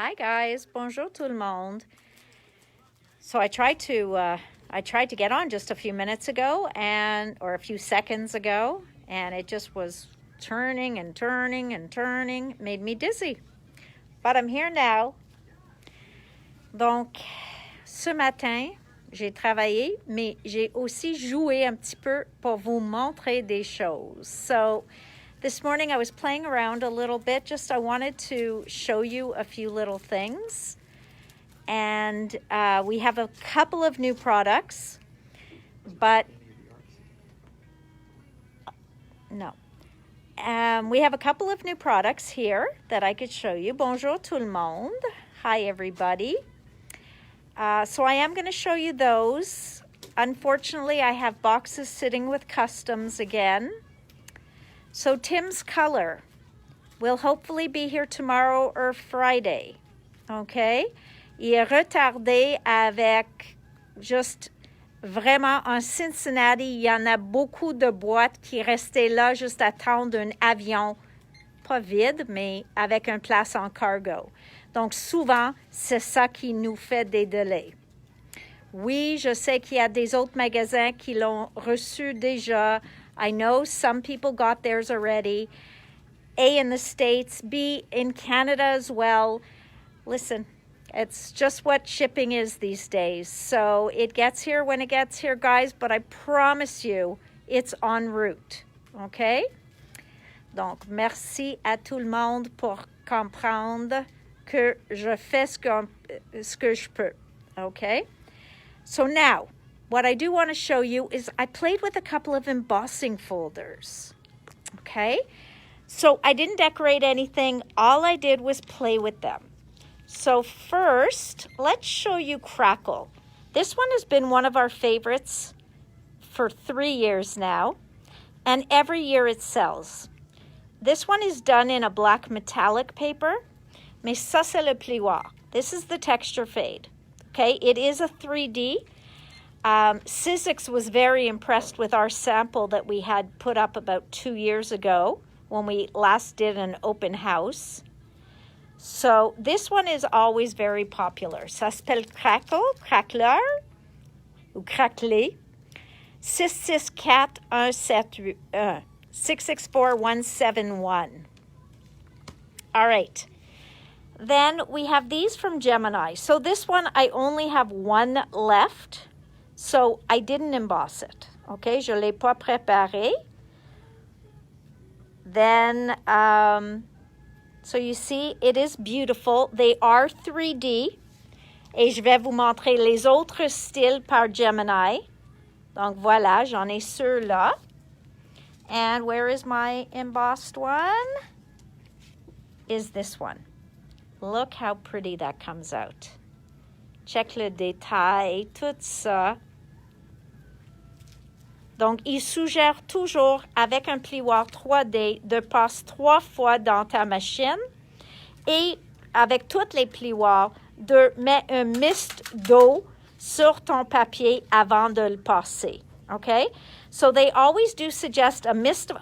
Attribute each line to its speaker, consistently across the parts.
Speaker 1: Hi guys, bonjour tout le monde. So I tried to get on just a few minutes ago or a few seconds ago, and it just was turning and turning and turning, made me dizzy. But I'm here now. Donc, ce matin, j'ai travaillé, mais j'ai aussi joué un petit peu pour vous montrer des choses. So this morning I was playing around a little bit. I wanted to show you a few little things. And we have a couple of new products, but no. We have a couple of new products here that I could show you. Bonjour tout le monde. Hi, everybody. So I am going to show you those. Unfortunately, I have boxes sitting with customs again. So Tim's Color will hopefully be here tomorrow or Friday. Okay? Il est retardé avec juste vraiment en Cincinnati, il y en a beaucoup de boîtes qui restaient là juste à attendre un avion, pas vide, mais avec une place en cargo. Donc souvent, c'est ça qui nous fait des délais. Oui, je sais qu'il y a des autres magasins qui l'ont reçu déjà. I know some people got theirs already. A, in the States, B, in Canada as well. Listen, it's just what shipping is these days. So it gets here when it gets here, guys, but I promise you, it's en route. OK? Donc, merci à tout le monde pour comprendre que je fais ce que je peux. OK? So now, what I do want to show you is I played with a couple of embossing folders. Okay? So I didn't decorate anything. All I did was play with them. So first, let's show you Crackle. This one has been one of our favorites for 3 years now, and every year it sells. This one is done in a black metallic paper, mais ça c'est le plioir. This is the texture fade. Okay, it is a 3D. Sizzix was very impressed with our sample that we had put up about 2 years ago when we last did an open house. So this one is always very popular. Ça s'appelle Crackle, Crackler, ou Crackler. 664-171. All right. Then we have these from Gemini. So this one, I only have one left. So I didn't emboss it. Okay, je ne l'ai pas préparé. Then, so you see, it is beautiful. They are 3D. Et je vais vous montrer les autres styles par Gemini. Donc voilà, j'en ai ceux-là. And where is my embossed one? Is this one. Look how pretty that comes out. Check le détail, tout ça. Donc, il suggère toujours, avec un plioir 3D, de passer 3 fois dans ta machine et, avec tous les plioirs, de mettre un mist d'eau sur ton papier avant de le passer. Okay? So they always do suggest a mist of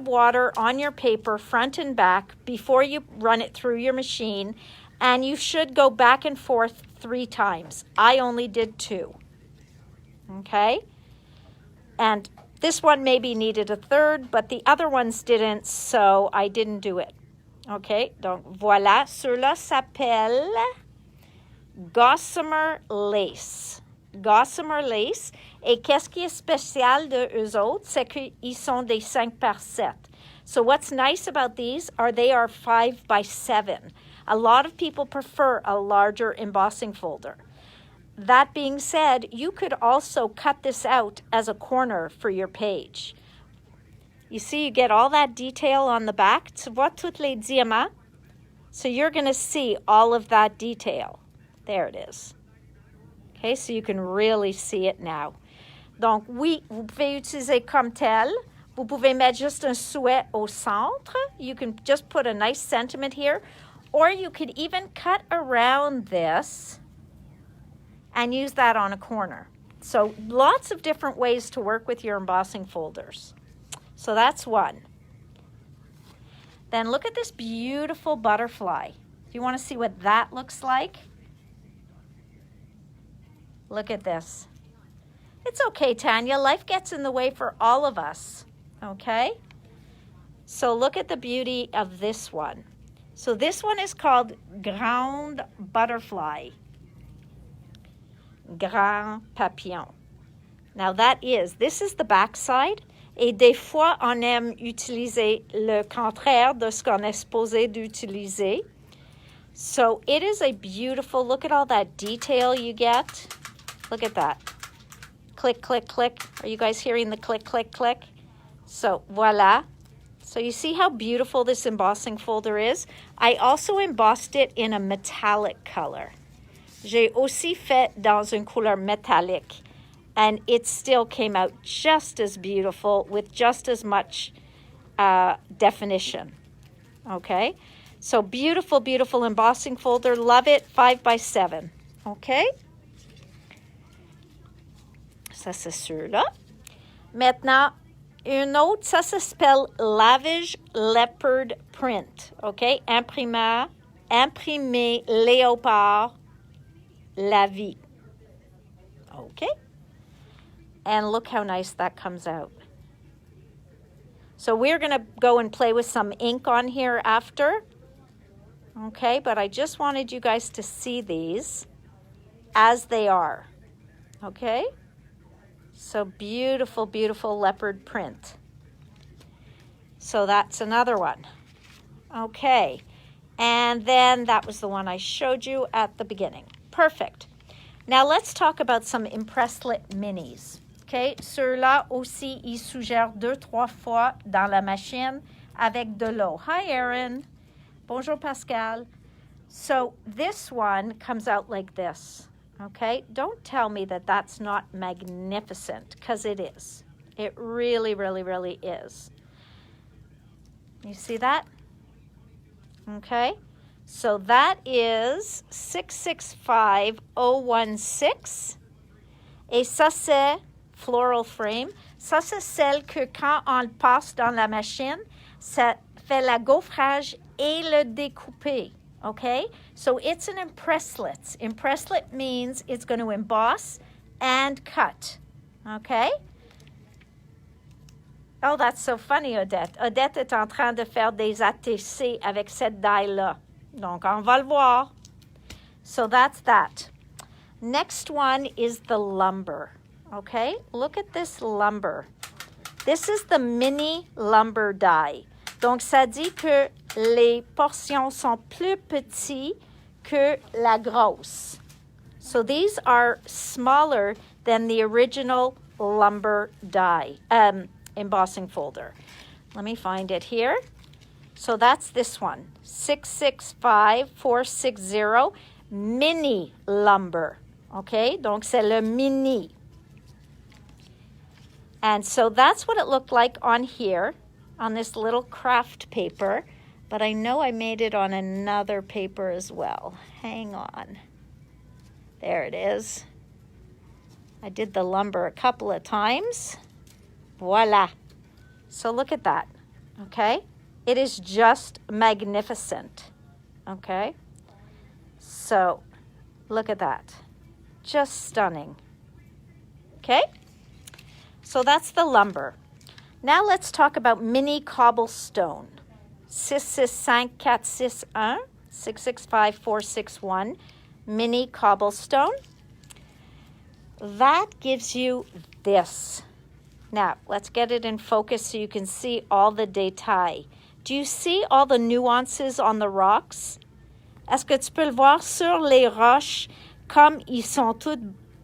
Speaker 1: water on your paper, front and back, before you run it through your machine, and you should go back and forth 3 times. I only did 2. Okay? And this one maybe needed a 3rd, but the other ones didn't, so I didn't do it. Okay? Donc, voilà. Ceux-là s'appellent Gossamer Lace. Gossamer Lace. Et qu'est-ce qui est spécial de eux autres? C'est qu'ils sont des 5 par 7. So what's nice about these are they are 5 by 7. A lot of people prefer a larger embossing folder. That being said, you could also cut this out as a corner for your page. You see, you get all that detail on the back. Tu vois tous les diamants? So you're going to see all of that detail. There it is. Okay, so you can really see it now. Donc, oui, vous pouvez utiliser comme tel. Vous pouvez mettre juste un souhait au centre. You can just put a nice sentiment here. Or you could even cut around this and use that on a corner. So lots of different ways to work with your embossing folders. So that's one. Then look at this beautiful butterfly. Do you want to see what that looks like? Look at this. It's okay, Tanya. Life gets in the way for all of us, okay? So look at the beauty of this one. So this one is called Grand Butterfly. Grand Papillon. Now this is the back side. Et des fois, on aime utiliser le contraire de ce qu'on est supposé d'utiliser. So it is a beautiful, look at all that detail you get. Look at that. Click, click, click. Are you guys hearing the click, click, click? So voila. So you see how beautiful this embossing folder is? I also embossed it in a metallic color. J'ai aussi fait dans une couleur métallique. And it still came out just as beautiful with just as much definition. Okay? So beautiful, beautiful embossing folder. Love it. 5x7. Okay? Ça, c'est ceux-là. Maintenant, une autre, ça s'appelle Lavage Leopard Print. Okay? Imprimé léopard la vie. Okay? And look how nice that comes out. So we're going to go and play with some ink on here after. Okay, but I just wanted you guys to see these as they are. Okay? So beautiful, beautiful leopard print. So that's another one. Okay. And then that was the one I showed you at the beginning. Perfect. Now let's talk about some Impresslit minis. Okay, ceux-là aussi, ils suggèrent 2-3 fois dans la machine avec de l'eau. Hi, Erin. Bonjour, Pascal. So this one comes out like this, okay? Don't tell me that that's not magnificent, because it is. It really, really, really is. You see that? Okay. So that is 665016. Et ça, c'est Floral Frame. Ça, c'est celle que quand on passe dans la machine, ça fait la gaufrage et le découper, okay? So it's an impresslit. Impresslit means it's going to emboss and cut, okay? Oh, that's so funny, Odette. Odette est en train de faire des ATC avec cette die-là. Donc, on va le voir. So that's that. Next one is the lumber. Okay, look at this lumber. This is the mini lumber die. Donc, ça dit que les portions sont plus petites que la grosse. So these are smaller than the original lumber die, embossing folder. Let me find it here. So that's this one, 665460 mini lumber. Okay, donc c'est le mini. And so that's what it looked like on here, on this little craft paper. But I know I made it on another paper as well. Hang on. There it is. I did the lumber a couple of times. Voila. So look at that, okay? It is just magnificent, okay? So look at that. Just stunning, okay? So that's the lumber. Now let's talk about mini cobblestone. 665461, 665461, mini cobblestone. That gives you this. Now, let's get it in focus so you can see all the détails. Do you see all the nuances on the rocks? Est-ce que tu peux le voir sur les roches comme ils sont toutes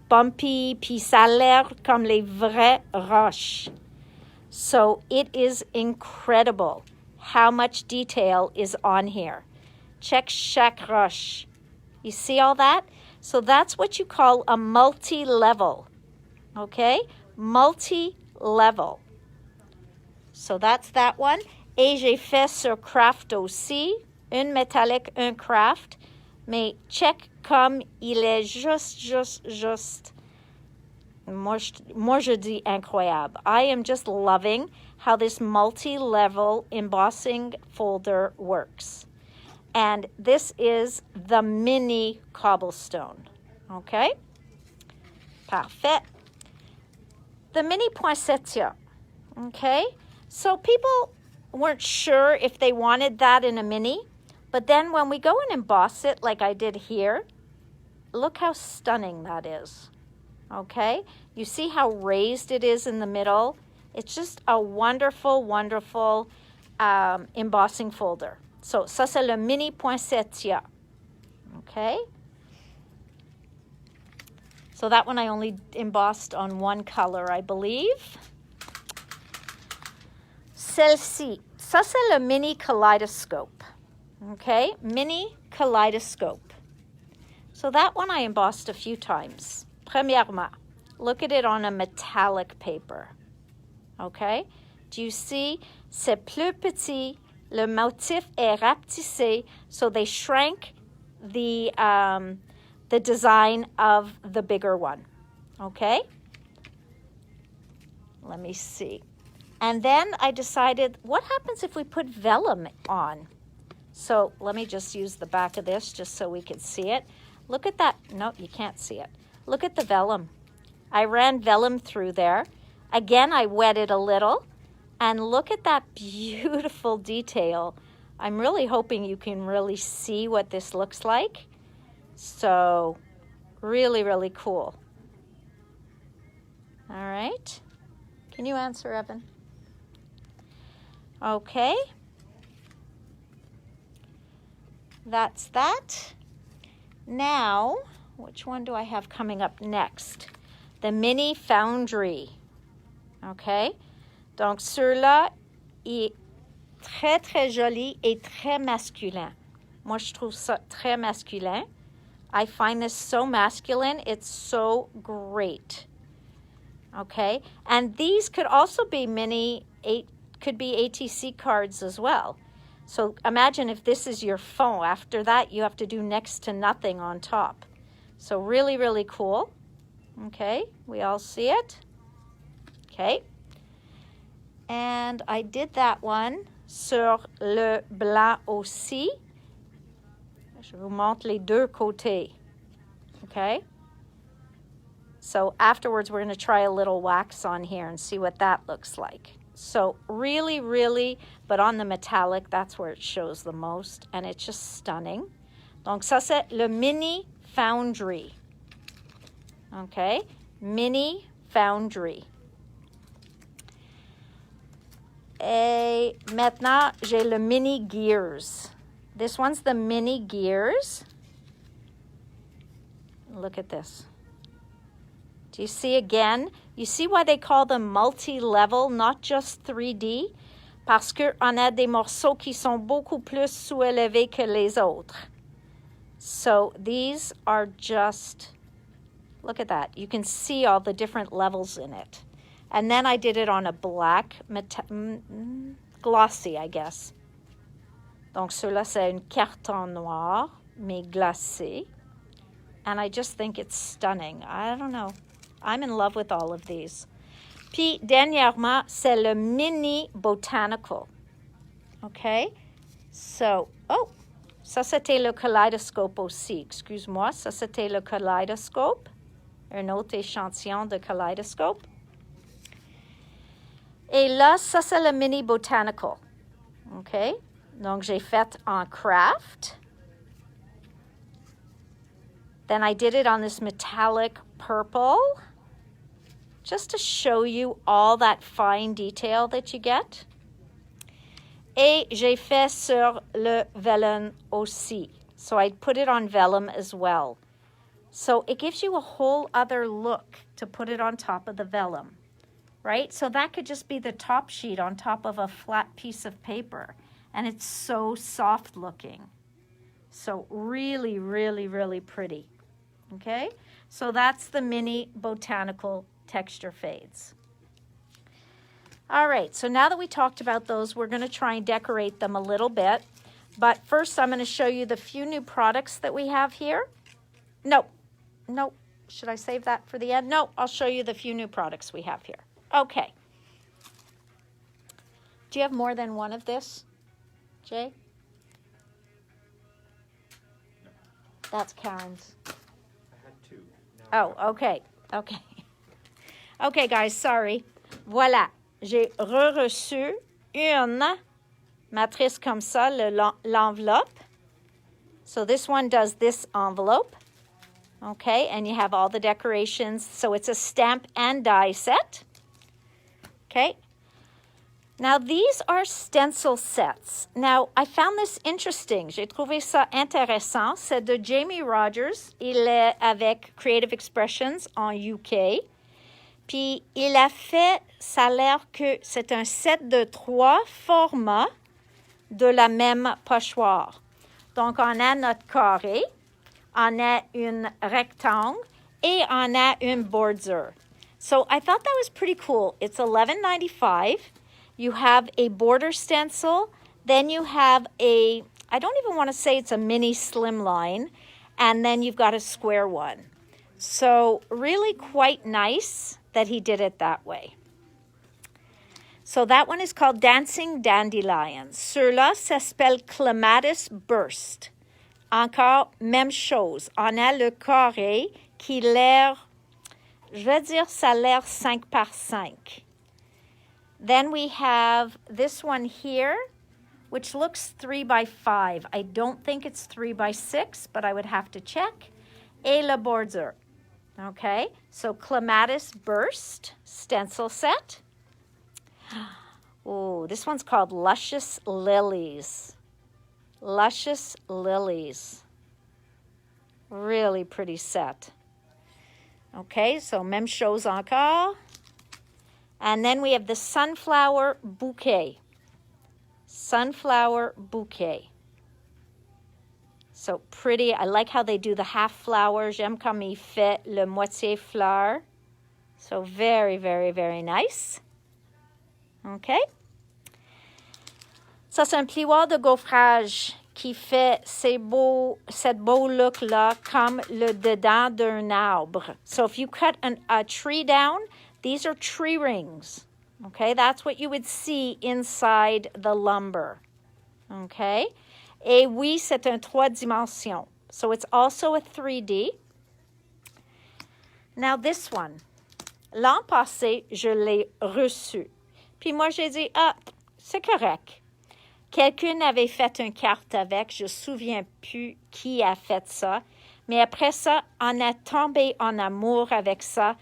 Speaker 1: bumpy, puis ça a l'air comme les vraies roches. So it is incredible how much detail is on here. Check chaque roche. You see all that? So that's what you call a multi-level, okay? Multi-level. So that's that one. Et j'ai fait sur craft aussi, une métallique, un craft. Mais check comme il est juste. Moi je dis incroyable. I am just loving how this multi-level embossing folder works. And this is the mini cobblestone. Okay? Parfait. The mini poinsettia. Okay? So people weren't sure if they wanted that in a mini, but then when we go and emboss it like I did here, look how stunning that is. Okay? You see how raised it is in the middle? It's just a wonderful, wonderful embossing folder. So, ça c'est le mini poinsettia. Okay? So that one I only embossed on one color, I believe. Celle-ci, ça c'est le mini kaleidoscope. Okay? Mini kaleidoscope. So that one I embossed a few times. Premièrement, look at it on a metallic paper. Okay? Do you see? C'est plus petit. Le motif est rapetissé. So they shrank the design of the bigger one. Okay? Let me see. And then I decided, what happens if we put vellum on? So let me just use the back of this just so we can see it. Look at that. No, you can't see it. Look at the vellum. I ran vellum through there. Again, I wet it a little. And look at that beautiful detail. I'm really hoping you can really see what this looks like. So, really, really cool. All right. Can you answer, Evan? Okay. That's that. Now, which one do I have coming up next? The Mini Foundry. Okay. Donc, celui-là est très, très joli et très masculin. Moi, je trouve ça très masculin. I find this so masculine. It's so great. Okay. And these could also be could be ATC cards as well. So imagine if this is your fond. After that, you have to do next to nothing on top. So really, really cool. Okay. We all see it. Okay. And I did that one sur le blanc aussi. Je vous montre les deux côtés. Okay? So afterwards, we're going to try a little wax on here and see what that looks like. So really, really, but on the metallic, that's where it shows the most. And it's just stunning. Donc ça, c'est le Mini Foundry. Okay? Mini Foundry. Et maintenant, j'ai le Mini Gears. This one's the Mini Gears. Look at this. Do you see again? You see why they call them multi-level, not just 3D? Parce qu'on a des morceaux qui sont beaucoup plus sous-élevés que les autres. So these are just, look at that. You can see all the different levels in it. And then I did it on a black, glossy, I guess. Donc, ceux-là, c'est un carton noir, mais glacé. And I just think it's stunning. I don't know. I'm in love with all of these. Puis, dernièrement, c'est le Mini Botanical. Okay? So, oh, ça, c'était le kaleidoscope aussi. Excuse-moi, ça, c'était le kaleidoscope. Un autre échantillon de kaleidoscope. Et là, ça, c'est le Mini Botanical. OK? Donc, j'ai fait en craft. Then I did it on this metallic purple. Just to show you all that fine detail that you get. Et j'ai fait sur le vellum aussi. So I put it on vellum as well. So it gives you a whole other look to put it on top of the vellum. Right? So that could just be the top sheet on top of a flat piece of paper. And it's so soft looking. So really, really, really pretty. Okay? So that's the Mini Botanical Texture Fades. All right, so now that we talked about those, we're going to try and decorate them a little bit. But first, I'm going to show you the few new products that we have here. No. Should I save that for the end? No, I'll show you the few new products we have here. Okay. Do you have more than one of this, Jay? That's Karen's.
Speaker 2: I had two. Now
Speaker 1: Oh, okay. Okay. Okay, guys, sorry. Voilà. J'ai reçu une matrice comme ça, l'enveloppe. So this one does this envelope. Okay, and you have all the decorations. So it's a stamp and die set. Okay. Now these are stencil sets. Now I found this interesting. J'ai trouvé ça intéressant. C'est de Jamie Rogers. Il est avec Creative Expressions en UK. Puis il a fait, ça a l'air que c'est un set de 3 formats de la même pochoir. Donc on a notre carré, on a une rectangle, et on a une bordure. So I thought that was pretty cool. It's $11.95. You have a border stencil, then you have a, I don't even want to say it's a mini slimline, and then you've got a square one. So really quite nice that he did it that way. So that one is called Dancing Dandelions. Ceux-là s'appelle Clematis Burst. Encore, même chose. On a le carré qui l'air, je vais dire, ça a l'air 5 par 5. Then we have this one here, which looks 3 by 5. I don't think it's 3 by 6, but I would have to check. Et la bordure. Okay, so Clematis Burst stencil set. Oh, this one's called Luscious Lilies. Luscious Lilies. Really pretty set. Okay, so même chose encore. And then we have the Sunflower Bouquet. Sunflower Bouquet. So pretty. I like how they do the half flower. J'aime comme il fait le moitié fleur. So very, very, very nice. Okay. Ça, c'est un plioir de gaufrage qui fait cette beau look-là comme le dedans d'un arbre. So if you cut a tree down, these are tree rings. Okay, that's what you would see inside the lumber. Okay. Et oui, c'est un 3 dimensions. So it's also a 3D. Now this one. L'an passé, je l'ai reçu. Puis moi, j'ai dit, ah, c'est correct. Quelqu'un avait fait une carte avec, je ne me souviens plus qui a fait ça. Mais après ça, on a tombé en amour avec ça.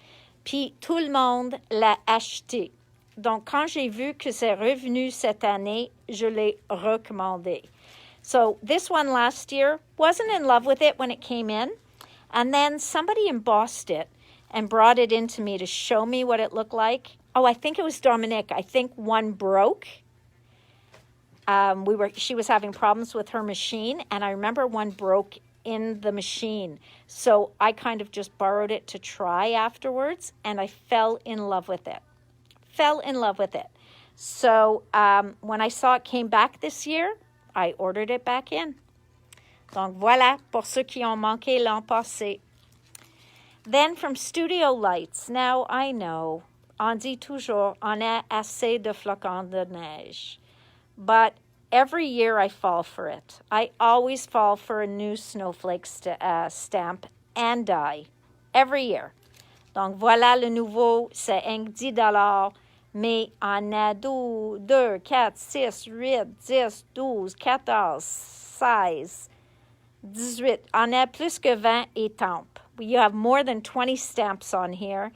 Speaker 1: Puis tout le monde l'a acheté. Donc, quand j'ai vu que c'est revenu cette année, je l'ai recommandé. So this one last year, wasn't in love with it when it came in. And then somebody embossed it and brought it into me to show me what it looked like. Oh, I think it was Dominique. I think one broke. She was having problems with her machine, and I remember one broke in the machine. So I kind of just borrowed it to try afterwards, and I fell in love with it. Fell in love with it. So when I saw it came back this year, I ordered it back in. Donc voilà, pour ceux qui ont manqué l'an passé. Then from Studio Lights. Now I know, on dit toujours, on a assez de flocons de neige. But every year I fall for it. I always fall for a new snowflake stamp and die. Every year. Donc voilà le nouveau, c'est $10. Mais on a 2, 4, 6, 8, 10, 12, 14, 16, 18. On a plus que 20 estampes. You have more than 20 stamps on here.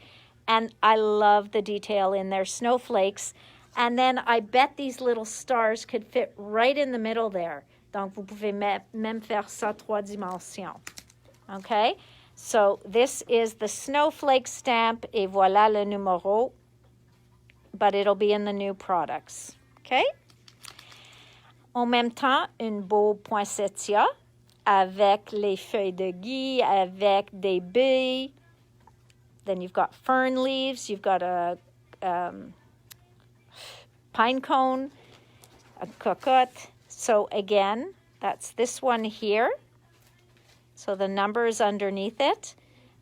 Speaker 1: And I love the detail in their snowflakes. And then I bet these little stars could fit right in the middle there. Donc, vous pouvez même faire ça 3 dimensions. Okay? So, this is the snowflake stamp. Et voilà le numéro. But it'll be in the new products. Okay? En même temps, une beau poinsettia avec les feuilles de gui, avec des billes. Then you've got fern leaves. You've got a pine cone, a cocotte. So again, that's this one here. So the number is underneath it.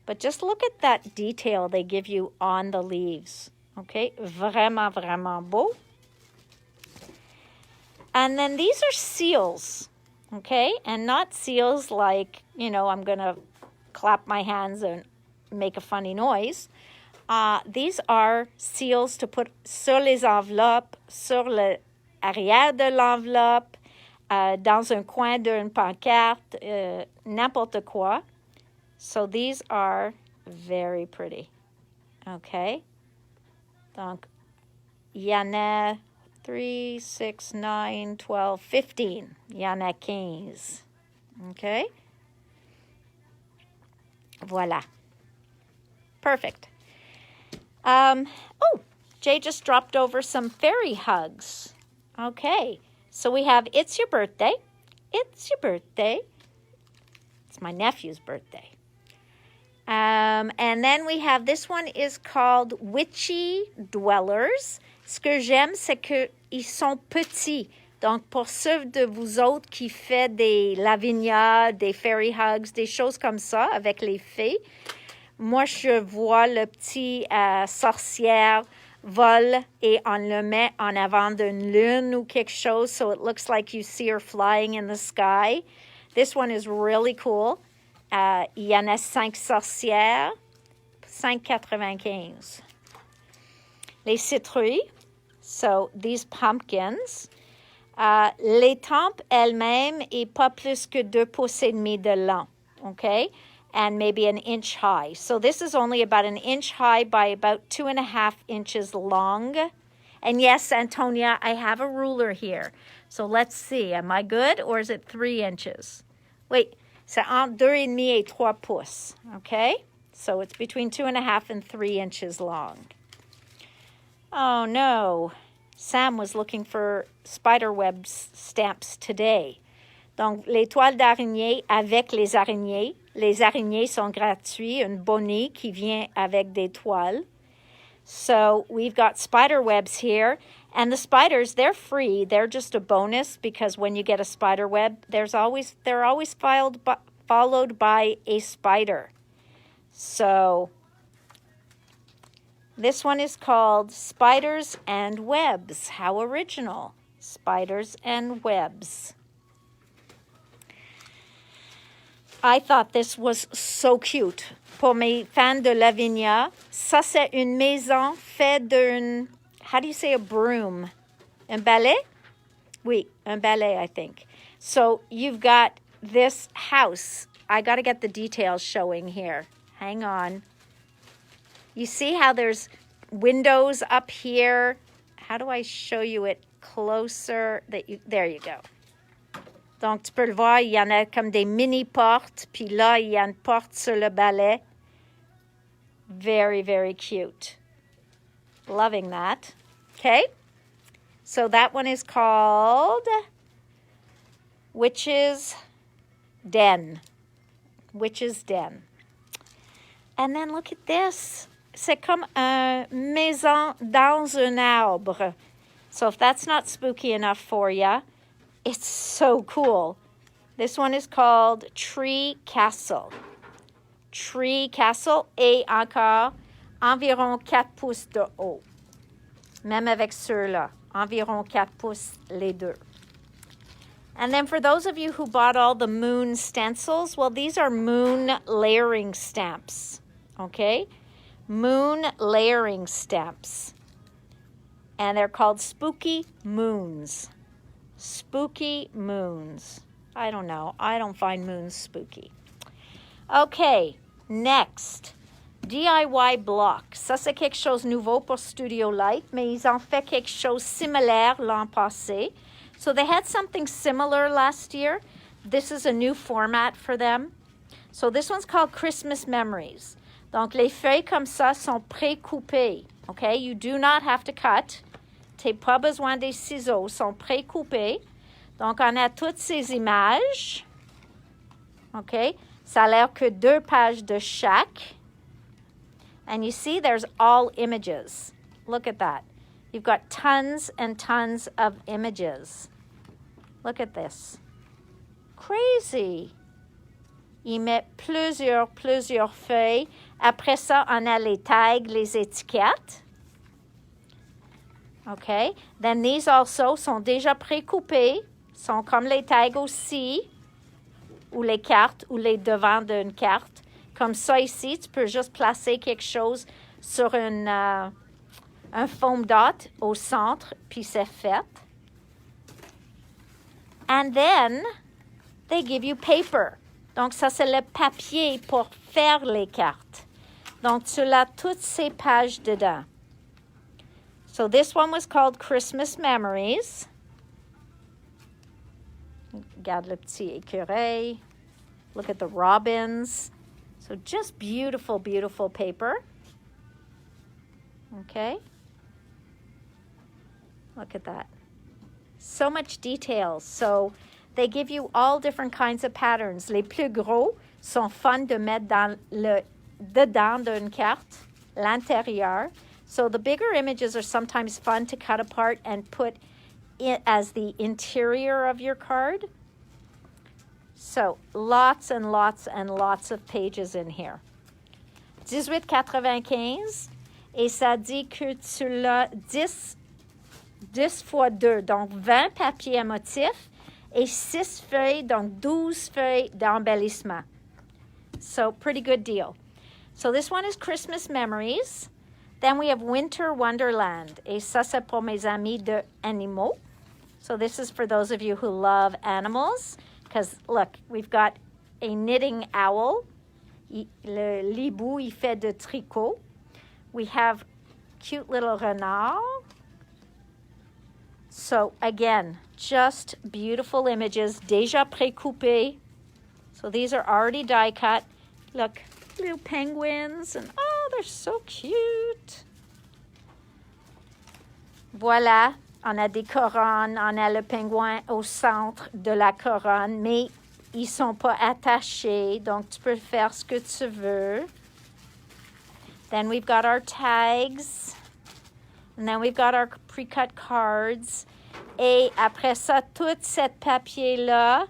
Speaker 1: But just look at that detail they give you on the leaves. Okay, vraiment, vraiment beau. And then these are seals. okay? And not seals like, you know, I'm going to clap my hands and make a funny noise. These are seals to put sur les enveloppes, sur l'arrière de l'enveloppe, dans un coin d'une pancarte, n'importe quoi. So these are very pretty. Okay. Donc, il y en a 3, 6, 9, 12, 15. Il y en a 15. Okay. Voilà. Perfect. Oh, Jay just dropped over some fairy hugs. Okay. So we have It's Your Birthday. It's your birthday. It's my nephew's birthday. And then we have, this one is called Witchy Dwellers. Ce que j'aime, c'est qu'ils sont petits. Donc, pour ceux de vous autres qui fait des lavinias, des fairy hugs, des choses comme ça avec les fées, moi, je vois le petit sorcière vole et on le met en avant d'une lune ou quelque chose, so it looks like you see her flying in the sky. This one is really cool. Il y en a 5 sorcières, 5,95. Les citrouilles, so these pumpkins. L'étampe elle-même est pas plus que 2 pouces et demi de long, okay? And maybe an inch high. So this is only about an inch high by about 2.5 inches long. And yes, Antonia, I have a ruler here. So let's see, am I good or is it 3 inches? Wait. C'est entre 2,5 et 3 pouces, okay? So it's between 2.5 and 3 inches long. Oh, no. Sam was looking for spiderweb stamps today. Donc, les toiles d'araignée avec les araignées. Les araignées sont gratuits, une bonnet qui vient avec des toiles. So we've got spider webs here. And the spiders, they're free. They're just a bonus because when you get a spider web, they're always followed by a spider. So this one is called Spiders and Webs. How original. Spiders and Webs. I thought this was so cute. Pour mes fans de Lavinia, ça c'est une maison faite d'un, how do you say a broom? Un balai? Oui, un balai, I think. So you've got this house. I got to get the details showing here. Hang on. You see how there's windows up here? How do I show you it closer? There you go. Donc, tu peux le voir, il y en a comme des mini-portes. Puis là, il y a une porte sur le balai. Very, very cute. Loving that. Okay. So that one is called Witch's Den. Witch's Den. And then look at this. C'est comme une maison dans un arbre. So if that's not spooky enough for you, it's so cool. This one is called Tree Castle. Tree Castle et encore environ 4 pouces de haut. Même avec ceux-là, environ 4 pouces les deux. And then for those of you who bought all the moon stencils, well, these are moon layering stamps, okay? Moon layering stamps. And they're called Spooky Moons. Spooky Moons. I don't know. I don't find moons spooky. Okay, next. DIY block. Ça, c'est quelque chose de nouveau pour Studio Light, mais ils ont fait quelque chose de similaire l'an passé. So they had something similar last year. This is a new format for them. So this one's called Christmas Memories. Donc, les feuilles comme ça sont pré-coupées. Okay, you do not have to cut. T'as pas besoin des ciseaux, sont pré-coupés. Donc, on a toutes ces images. OK? Ça a l'air que 2 pages de chaque. And you see there's all images. Look at that. You've got tons and tons of images. Look at this. Crazy. Il met plusieurs feuilles. Après ça, on a les tags, les étiquettes. Okay, then these also sont déjà pré-coupés. sont comme les tags aussi, ou les cartes, ou les devants d'une carte. Comme ça ici, tu peux juste placer quelque chose sur un foam dot au centre, puis c'est fait. And then, they give you paper. Donc, ça, c'est le papier pour faire les cartes. Donc, tu as toutes ces pages dedans. So, this one was called Christmas Memories. Regarde le petit écureuil. Look at the robins. So, just beautiful, beautiful paper. Okay. Look at that. So much details. So, they give you all different kinds of patterns. Les plus gros sont fun de mettre dans le dedans d'une carte, l'intérieur. So the bigger images are sometimes fun to cut apart and put in as the interior of your card. So lots and lots and lots of pages in here. 18,95 et ça dit que tu l'as 10 fois 2, donc 20 papiers à motif et 6 feuilles, donc 12 feuilles d'embellissement. So, pretty good deal. So, this one is Christmas Memories. Then we have Winter Wonderland. Et ça, c'est pour mes amis de animaux. So, this is for those of you who love animals. Because, look, we've got a knitting owl. Le hibou, il fait de tricot. We have cute little renard. So, again, just beautiful images, déjà pré-coupés. So these are already die cut. Look, little penguins, and oh, they're so cute. Voilà, on a des couronnes, on a le pingouin au centre de la couronne, mais ils ne sont pas attachés, donc tu peux faire ce que tu veux. Then we've got our tags, and then we've got our pre-cut cards. Et après ça, tout cette papier-là,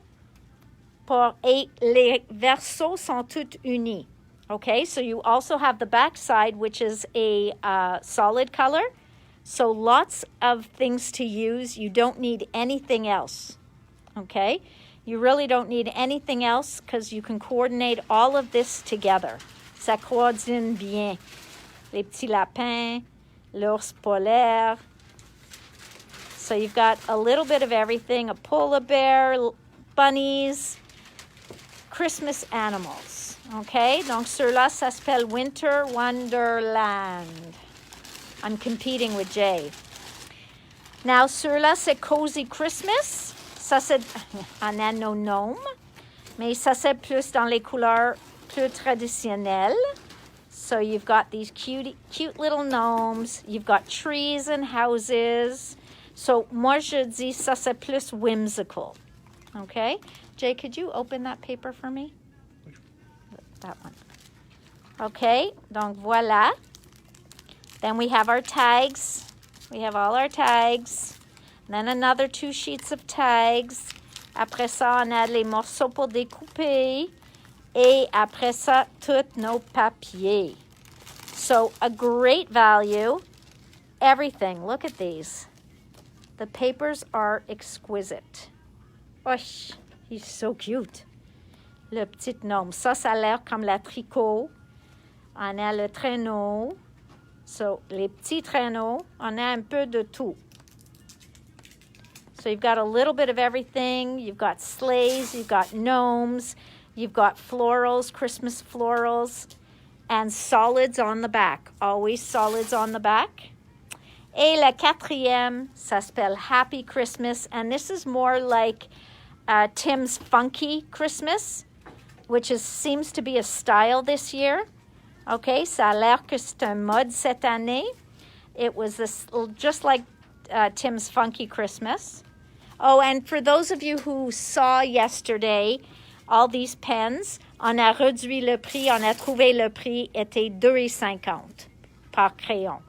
Speaker 1: et les versos sont tous unis. Okay, so you also have the back side, which is a solid color. So lots of things to use. You don't need anything else. Okay, you really don't need anything else because you can coordinate all of this together. Ça coordonne bien. Les petits lapins, l'ours polaire. So you've got a little bit of everything, a polar bear, bunnies, Christmas animals. Okay, donc ceux-là, ça s'appelle Winter Wonderland. I'm competing with Jay. Now, ceux-là, c'est Cozy Christmas. Ça, c'est un anneau gnome. Mais ça, c'est plus dans les couleurs plus traditionnelles. So you've got these cute little gnomes. You've got trees and houses. So, moi, je dis, ça, c'est plus whimsical. Okay? Jay, could you open that paper for me? That one. Okay, donc voilà. Then we have our tags. We have all our tags. Then another 2 sheets of tags. Après ça, on a les morceaux pour découper. Et après ça, tous nos papiers. So, a great value. Everything. Look at these. The papers are exquisite. Oh, he's so cute. Le petit gnome. Ça a l'air comme la tricot. On a le traîneau. So, les petits traîneaux, on a un peu de tout. So, you've got a little bit of everything. You've got sleighs. You've got gnomes. You've got florals, Christmas florals, and solids on the back. Always solids on the back. Et la quatrième, ça s'appelle Happy Christmas. And this is more like Tim's Funky Christmas, which seems to be a style this year. Okay, ça a l'air que c'est un mode cette année. It was this, just like Tim's Funky Christmas. Oh, and for those of you who saw yesterday, all these pens, on a réduit le prix, on a trouvé le prix était 2,50 par crayon.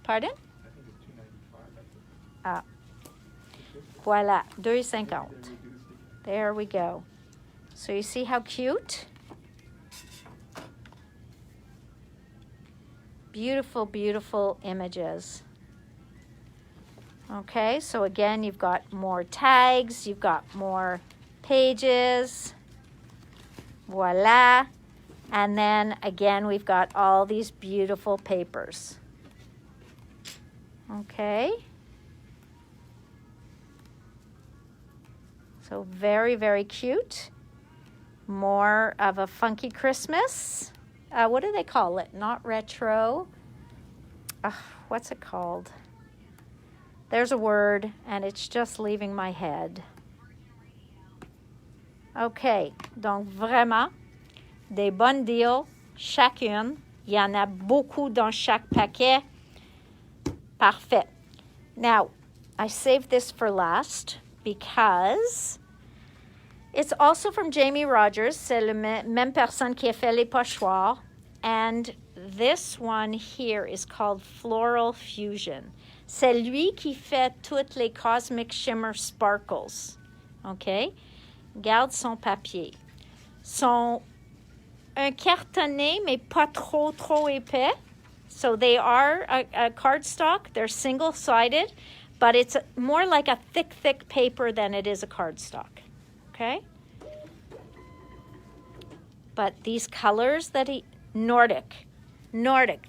Speaker 1: Pardon?
Speaker 2: I think it's $2.95.
Speaker 1: Ah. Voilà, 2,50. There we go. So you see how cute? Beautiful, beautiful images. Okay, so again, you've got more tags, you've got more pages. Voila. And then again, we've got all these beautiful papers. Okay. So very, very cute. More of a funky Christmas. What do they call it? Not retro. What's it called? There's a word, and it's just leaving my head. OK, donc vraiment, des bonnes deals, chacune. Il y en a beaucoup dans chaque paquet. Parfait. Now, I saved this for last because it's also from Jamie Rogers. C'est la même personne qui a fait les pochoirs. And this one here is called Floral Fusion. C'est lui qui fait toutes les Cosmic Shimmer Sparkles. OK? Garde son papier. Sont un cartonné, mais pas trop épais. So they are a cardstock. They're single-sided, but it's more like a thick paper than it is a cardstock. Okay? But these colors that Nordic,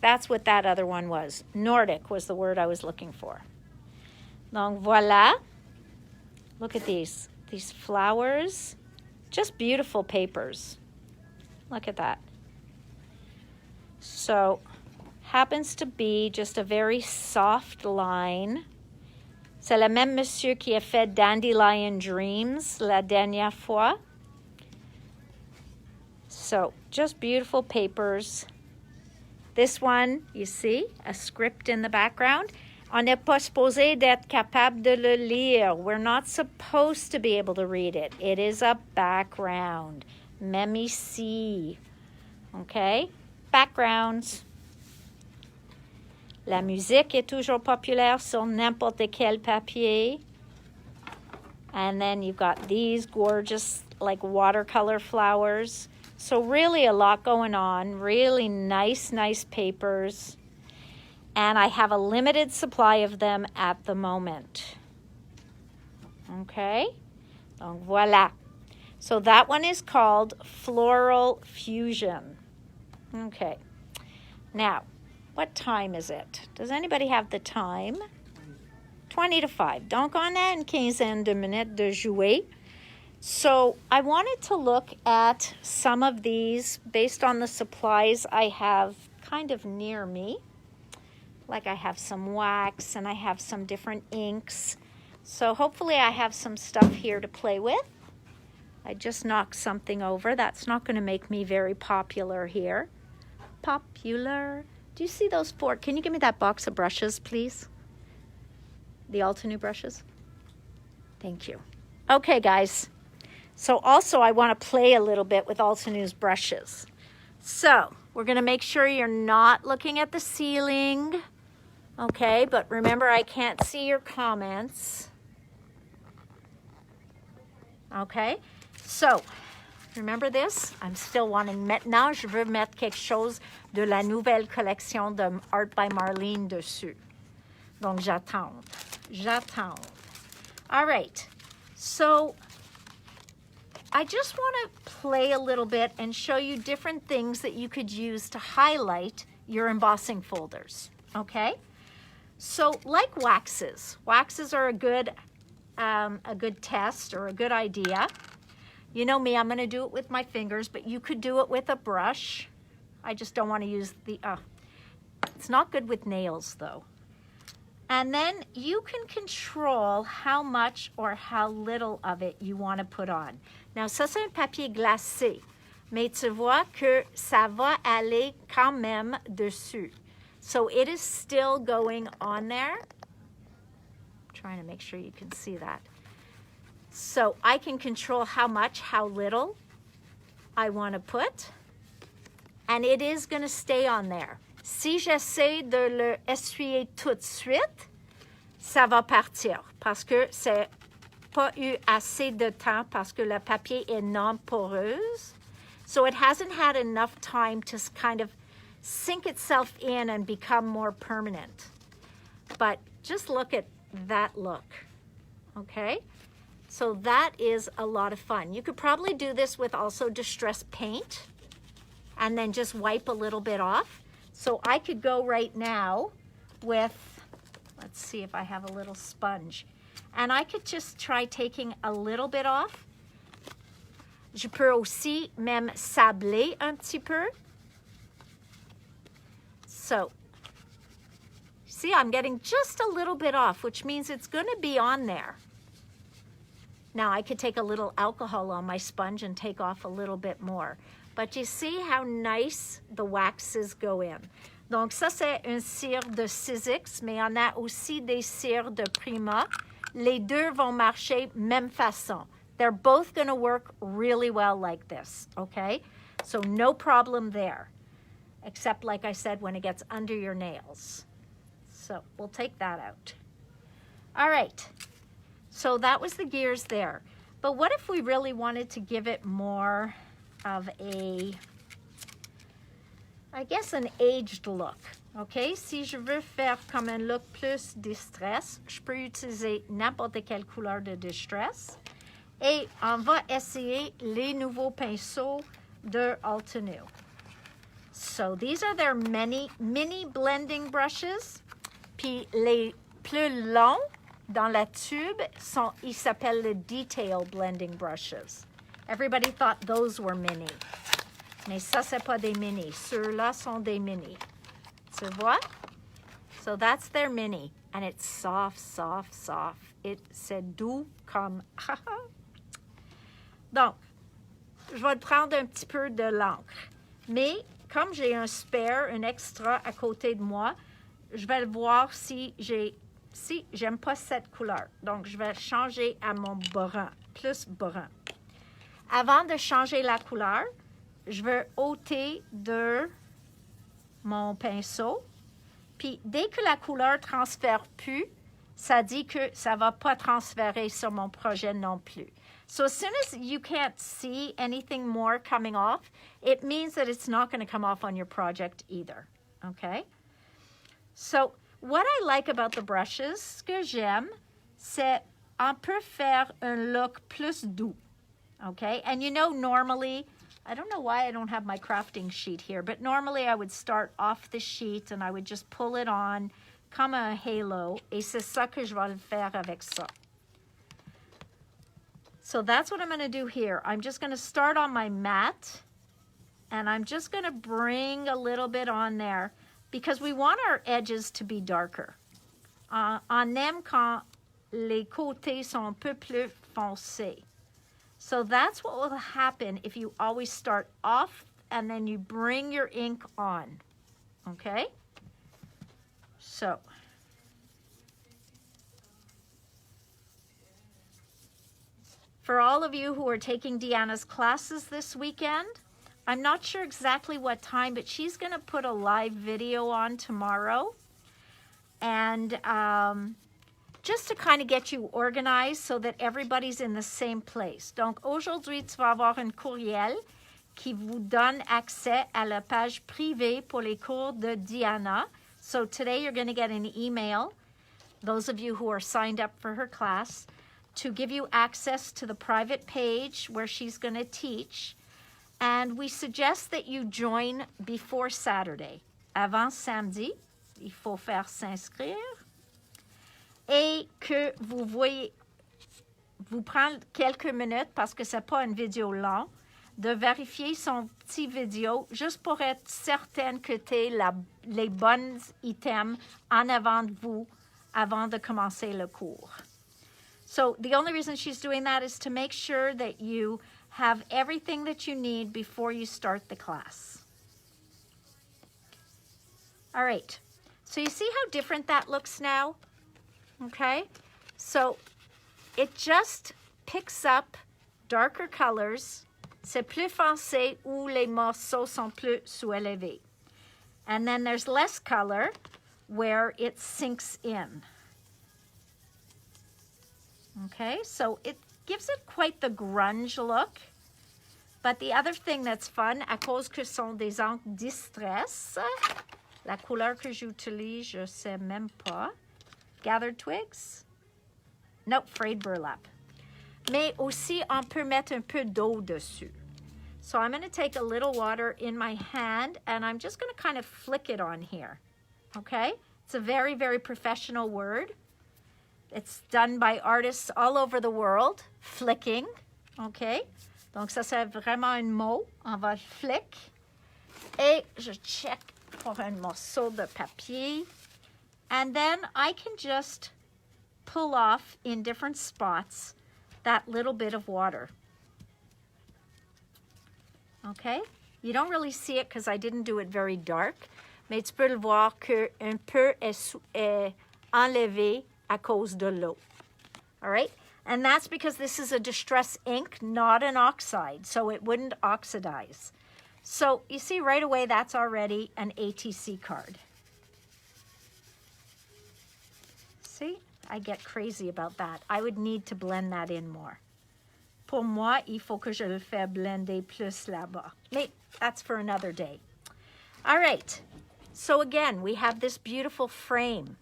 Speaker 1: that's what that other one was. Nordic was the word I was looking for. Donc voilà. Look at these flowers. Just beautiful papers. Look at that. So, happens to be just a very soft line. C'est le même monsieur qui a fait Dandelion Dreams la dernière fois. So, just beautiful papers. This one, you see, a script in the background. On n'est pas supposé d'être capable de le lire. We're not supposed to be able to read it. It is a background. Même ici. Okay? Backgrounds. La musique est toujours populaire sur n'importe quel papier. And then you've got these gorgeous, like, watercolor flowers. So really a lot going on. Really nice papers. And I have a limited supply of them at the moment. Okay? Donc voilà. So that one is called Floral Fusion. Okay. Now, what time is it? Does anybody have the time? 20 to 5. Donc on a une quinzaine de minutes de jouer. So I wanted to look at some of these based on the supplies I have kind of near me. Like I have some wax and I have some different inks. So hopefully I have some stuff here to play with. I just knocked something over. That's not going to make me very popular here. Popular. Do you see those four? Can you give me that box of brushes, please? The Altenew brushes? Thank you. Okay, guys. So also I want to play a little bit with Altenew's brushes. So we're going to make sure you're not looking at the ceiling. Okay, but remember I can't see your comments. Okay, so remember this? I'm still wanting, maintenant je veux mettre quelque chose de la nouvelle collection de Art by Marlene dessus. Donc j'attends. All right, so I just want to play a little bit and show you different things that you could use to highlight your embossing folders, okay? So like waxes are a good test or a good idea. You know me, I'm going to do it with my fingers, but you could do it with a brush. I just don't want to use the, it's not good with nails though. And then you can control how much or how little of it you want to put on. Now ça c'est un papier glacé, mais tu vois que ça va aller quand même dessus. So it is still going on there. I'm trying to make sure you can see that. So I can control how much, how little I want to put. And it is going to stay on there. Si j'essaie de le essuyer tout de suite, ça va partir parce que c'est pas eu assez de temps parce que le papier est non poreuse. So it hasn't had enough time to kind of sink itself in and become more permanent. But just look at that look, okay? So that is a lot of fun. You could probably do this with also distressed paint and then just wipe a little bit off. So I could go right now with, let's see if I have a little sponge. And I could just try taking a little bit off. Je peux aussi même sabler un petit peu. So, see, I'm getting just a little bit off, which means it's going to be on there. Now, I could take a little alcohol on my sponge and take off a little bit more. But you see how nice the waxes go in. Donc, ça, c'est un cire de Sizzix, mais on a aussi des cires de Prima. Les deux vont marcher même façon. They're both going to work really well like this, okay? So no problem there, except like I said, when it gets under your nails. So we'll take that out. All right, so that was the gears there. But what if we really wanted to give it more of a, I guess, an aged look? OK? Si je veux faire comme un look plus distress, je peux utiliser n'importe quelle couleur de distress. Et on va essayer les nouveaux pinceaux de Altenew. So these are their mini blending brushes. Puis les plus longs dans la tube, ils s'appellent les detail blending brushes. Everybody thought those were mini. Mais ça, c'est pas des mini. Ceux-là sont des mini. Tu vois? So that's their mini. And it's soft, soft, soft. C'est doux comme... Donc, je vais prendre un petit peu de l'encre. Mais comme j'ai un spare, un extra à côté de moi, je vais voir si j'aime pas cette couleur. Donc, je vais changer à mon brun, plus brun. Avant de changer la couleur, je vais ôter de mon pinceau. Puis, dès que la couleur transfère plus, ça dit que ça va pas transférer sur mon projet non plus. So as soon as you can't see anything more coming off, it means that it's not going to come off on your project either, okay? So what I like about the brushes, ce que j'aime, c'est on peut faire un look plus doux, okay? And you know, normally, I don't know why I don't have my crafting sheet here, but normally I would start off the sheet and I would just pull it on comme un halo, et c'est ça que je vais faire avec ça. So that's what I'm going to do here. I'm just going to start on my mat, and I'm just going to bring a little bit on there because we want our edges to be darker. On aime quand les côtés sont un peu plus foncés. So that's what will happen if you always start off and then you bring your ink on, okay? So... For all of you who are taking Deanna's classes this weekend, I'm not sure exactly what time, but she's going to put a live video on tomorrow. And just to kind of get you organized so that everybody's in the same place. Donc, aujourd'hui, tu vas avoir un courriel qui vous donne accès à la page privée pour les cours de Deanna. So today you're going to get an email, those of you who are signed up for her class, to give you access to the private page where she's going to teach. And we suggest that you join before Saturday. Avant samedi, il faut faire s'inscrire. Et que vous voyez, vous prendre quelques minutes, parce que c'est pas une vidéo longue, de vérifier son petit vidéo, juste pour être certaine que tu as les bons items en avant de vous, avant de commencer le cours. So the only reason she's doing that is to make sure that you have everything that you need before you start the class. All right, so you see how different that looks now? Okay, so it just picks up darker colors. C'est plus foncé où les morceaux sont plus sous-élevés. And then there's less color where it sinks in. Okay, so it gives it quite the grunge look. But the other thing that's fun, à cause que ce sont des encres distress, la couleur que j'utilise, je sais même pas. gathered twigs. Nope, frayed burlap. Mais aussi, on peut mettre un peu d'eau dessus. So I'm going to take a little water in my hand, and I'm just going to kind of flick it on here. Okay? It's a very, very professional word. It's done by artists all over the world. Flicking. Okay? Donc ça, c'est vraiment un mot. On va le flick. Et je check pour un morceau de papier. And then I can just pull off in different spots that little bit of water. Okay? You don't really see it because I didn't do it very dark. Mais tu peux le voir que un peu est enlevé à cause de l'eau. All right? And that's because this is a distress ink, not an oxide, so it wouldn't oxidize. So you see right away that's already an ATC card. See? I get crazy about that. I would need to blend that in more. Pour moi, il faut que je le fasse blender plus là-bas. Mais that's for another day. All right. So again, we have this beautiful frame.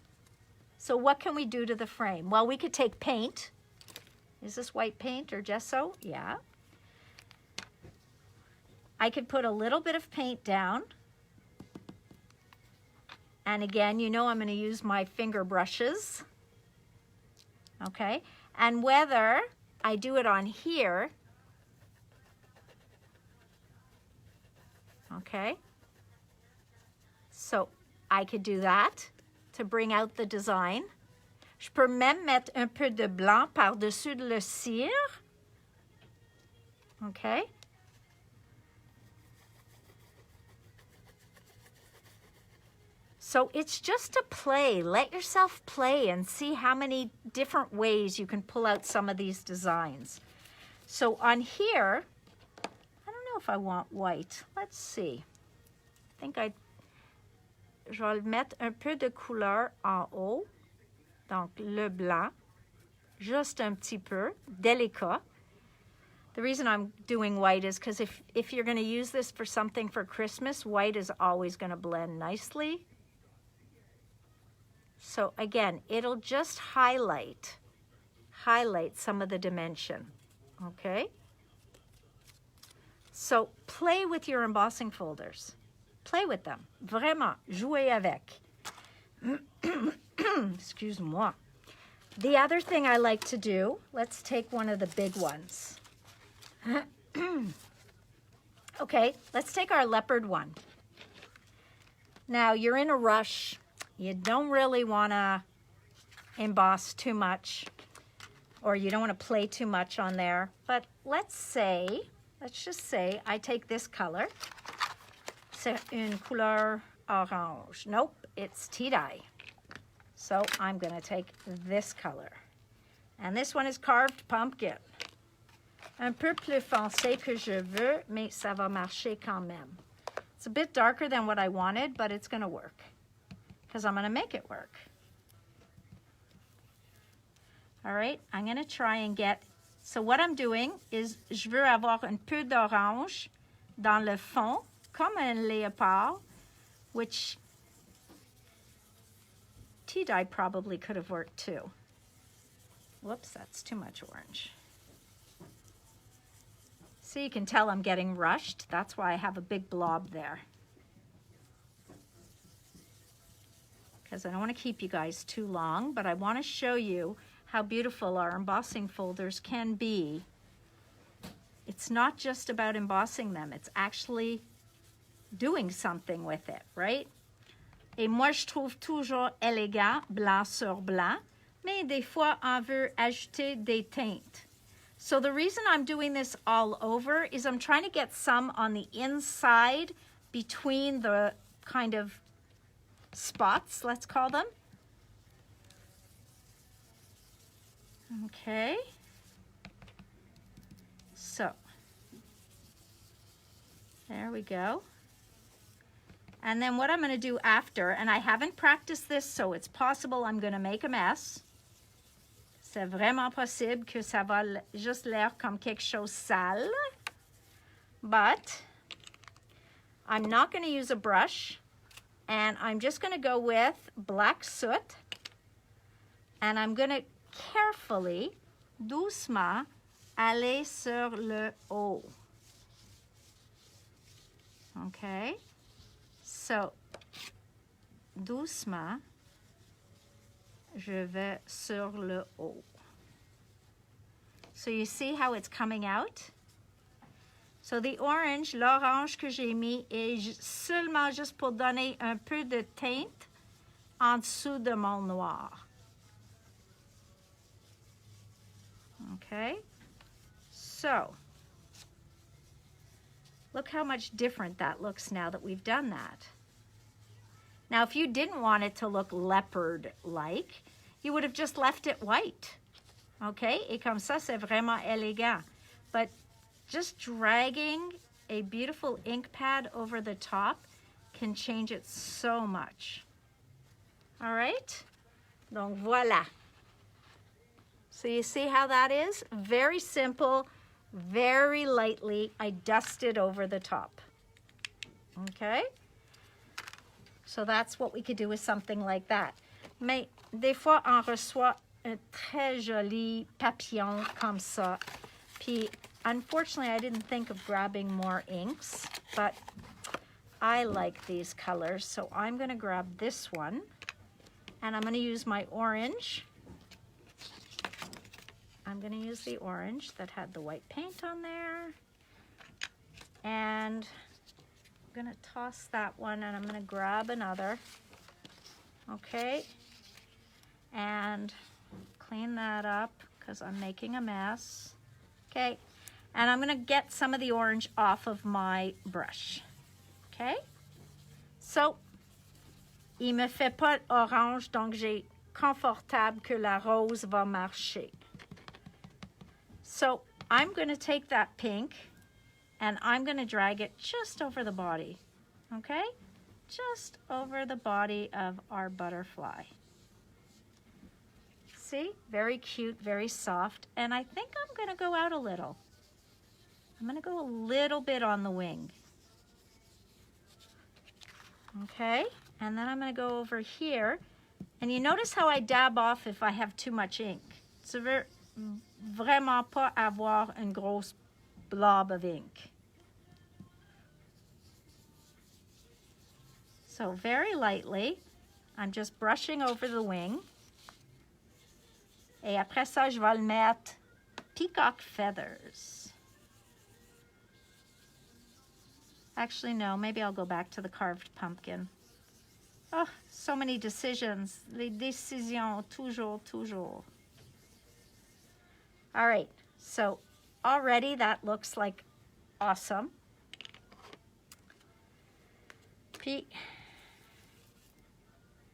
Speaker 1: So what can we do to the frame? Well, we could take paint. Is this white paint or gesso? Yeah. I could put a little bit of paint down. And again, you know I'm going to use my finger brushes. Okay? And whether I do it on here, okay? So I could do that to bring out the design. Je peux même mettre un peu de blanc par-dessus le cire. Okay? So it's just a play. Let yourself play and see how many different ways you can pull out some of these designs. So on here, I don't know if I want white. Let's see. I think je vais mettre un peu de couleur en haut. Donc le blanc, just un petit peu, délicat. The reason I'm doing white is because if you're going to use this for something for Christmas, white is always going to blend nicely. So again, it'll just highlight some of the dimension, okay? So play with your embossing folders. Play with them. Vraiment, jouez avec. Excuse-moi. The other thing I like to do, let's take one of the big ones. Okay, let's take our leopard one. Now, you're in a rush. You don't really want to emboss too much, or you don't want to play too much on there. But let's just say I take this color. C'est une couleur orange. Nope, it's tea-dye. So I'm going to take this color. And this one is carved pumpkin. Un peu plus foncé que je veux, mais ça va marcher quand même. It's a bit darker than what I wanted, but it's going to work, because I'm going to make it work. All right, I'm going to try and get, so what I'm doing is, je veux avoir un peu d'orange dans le fond, comme un léopard, which tea-dye probably could have worked too. Whoops, that's too much orange. See, you can tell I'm getting rushed. That's why I have a big blob there. Because I don't want to keep you guys too long, but I want to show you how beautiful our embossing folders can be. It's not just about embossing them, it's actually doing something with it, right? Et moi, je trouve toujours élégant, blanc sur blanc, mais des fois, on veut ajouter des teintes. So the reason I'm doing this all over is I'm trying to get some on the inside between the kind of spots, let's call them. Okay. So, there we go. And then what I'm going to do after, and I haven't practiced this, so it's possible I'm going to make a mess. C'est vraiment possible que ça va juste l'air comme quelque chose sale. But I'm not going to use a brush, and I'm just going to go with black soot And I'm going to carefully, doucement, aller sur le haut. Okay? So, doucement, je vais sur le haut. So you see how it's coming out? So the orange, l'orange que j'ai mis est seulement juste pour donner un peu de teinte en dessous de mon noir. Okay? So, look how much different that looks now that we've done that. Now, if you didn't want it to look leopard-like, you would have just left it white. Okay? Et comme ça, c'est vraiment élégant. But just dragging a beautiful ink pad over the top can change it so much. All right? Donc, voilà. So you see how that is? Very simple, very lightly. I dusted over the top. Okay? So that's what we could do with something like that. Mais des fois, on reçoit un très joli papillon comme ça. Puis, unfortunately, I didn't think of grabbing more inks, but I like these colors. So I'm going to grab this one, and I'm going to use my orange. I'm going to use the orange that had the white paint on there. And I'm going to toss that one, and I'm going to grab another. Okay. And clean that up because I'm making a mess. Okay. And I'm going to get some of the orange off of my brush. Okay. So, il me fait pas orange, donc j'ai confortable que la rose va marcher. So I'm going to take that pink and I'm going to drag it just over the body, okay? Just over the body of our butterfly. See? Very cute, very soft. And I think I'm going to go out a little. I'm going to go a little bit on the wing. Okay? And then I'm going to go over here. And you notice how I dab off if I have too much ink. It's a vraiment pas avoir une grosse blob of ink. So very lightly, I'm just brushing over the wing. Et après ça, je vais le mettre peacock feathers. Actually, no, maybe I'll go back to the carved pumpkin. Oh, so many decisions. Les décisions, toujours, toujours. All right, so already that looks like awesome. Puis,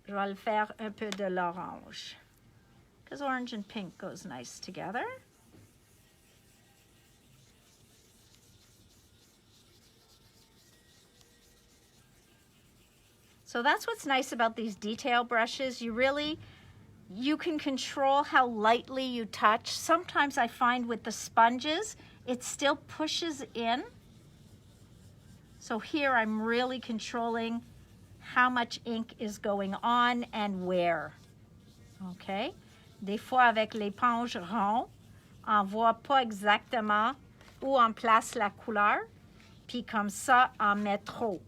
Speaker 1: je vais le faire un peu de l'orange, because orange and pink goes nice together. So that's what's nice about these detail brushes. You can control how lightly you touch. Sometimes I find with the sponges, it still pushes in. So here I'm really controlling how much ink is going on and where. Okay? Des fois avec l'éponge ronde, on voit pas exactement où on place la couleur. Puis comme ça, on met trop.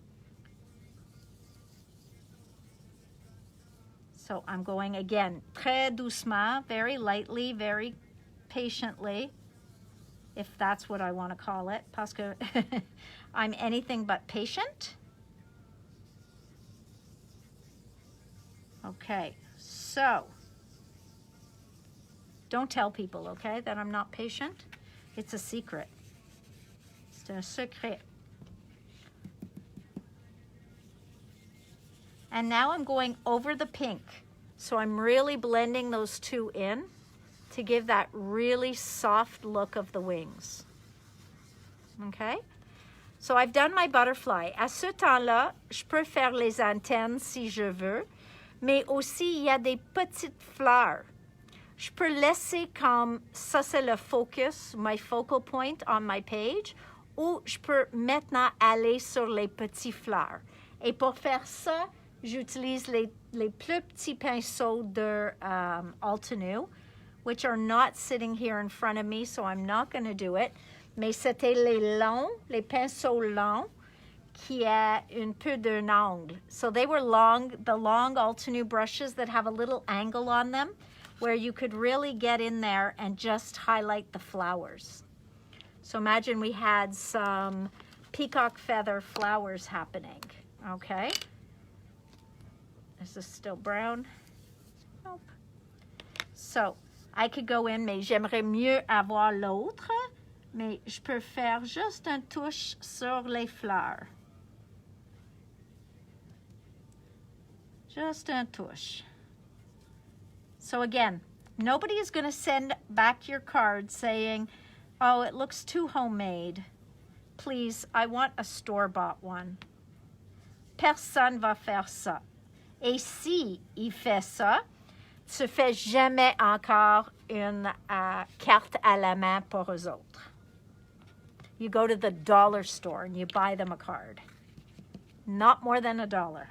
Speaker 1: So I'm going again, très doucement, very lightly, very patiently, if that's what I want to call it, parce que I'm anything but patient. Okay, so don't tell people, okay, that I'm not patient. It's a secret. C'est un secret. And now I'm going over the pink. So I'm really blending those two in to give that really soft look of the wings. Okay? So I've done my butterfly. À ce temps-là, je peux faire les antennes si je veux, mais aussi il y a des petites fleurs. Je peux laisser comme ça, c'est le focus, my focal point on my page, ou je peux maintenant aller sur les petites fleurs. Et pour faire ça, j'utilise les plus petits pinceaux de Altenew, which are not sitting here in front of me, so I'm not going to do it. Mais c'était les pinceaux longs qui a un peu d'un angle. So they were long, the long Altenew brushes that have a little angle on them, where you could really get in there and just highlight the flowers. So imagine we had some peacock feather flowers happening, okay? Is this still brown? Nope. So I could go in, mais j'aimerais mieux avoir l'autre, mais je peux faire juste un touche sur les fleurs. Just un touche. So again, nobody is going to send back your card saying, oh, it looks too homemade. Please, I want a store-bought one. Personne va faire ça. Et si il fait ça, tu fais jamais encore une carte à la main pour eux autres. You go to the dollar store and you buy them a card. Not more than $1.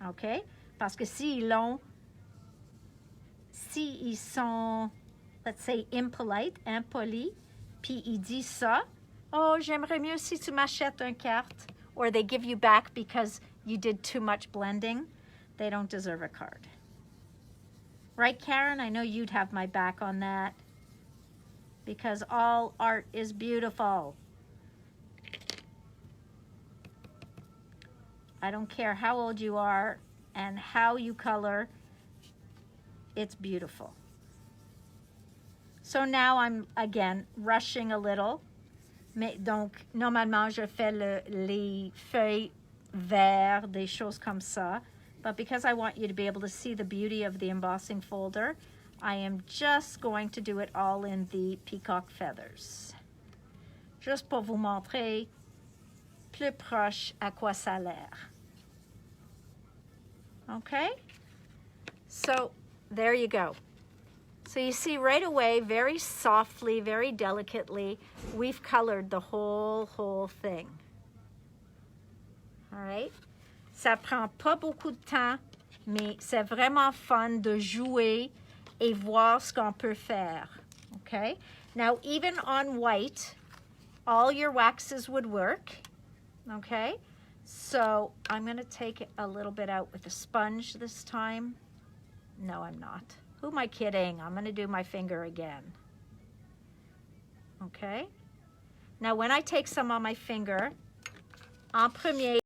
Speaker 1: Okay? Parce que s'ils sont, let's say, impolis, puis ils disent ça, oh, j'aimerais mieux si tu m'achètes une carte, or they give you back because you did too much blending, they don't deserve a card. Right, Karen? I know you'd have my back on that, because all art is beautiful. I don't care how old you are and how you color, it's beautiful. So now I'm, again, rushing a little. Mais donc, normalement, je fais les feuilles verts, des choses comme ça. But because I want you to be able to see the beauty of the embossing folder, I am just going to do it all in the peacock feathers. Juste pour vous montrer plus proche à quoi ça a l'air. Okay? So, there you go. So you see right away, very softly, very delicately, we've colored the whole thing. All right? Ça prend pas beaucoup de temps, mais c'est vraiment fun de jouer et voir ce qu'on peut faire. Okay? Now, even on white, all your waxes would work. Okay? So I'm going to take a little bit out with a sponge this time. No, I'm not. Who am I kidding? I'm going to do my finger again. Okay? Now when I take some on my finger, en premier,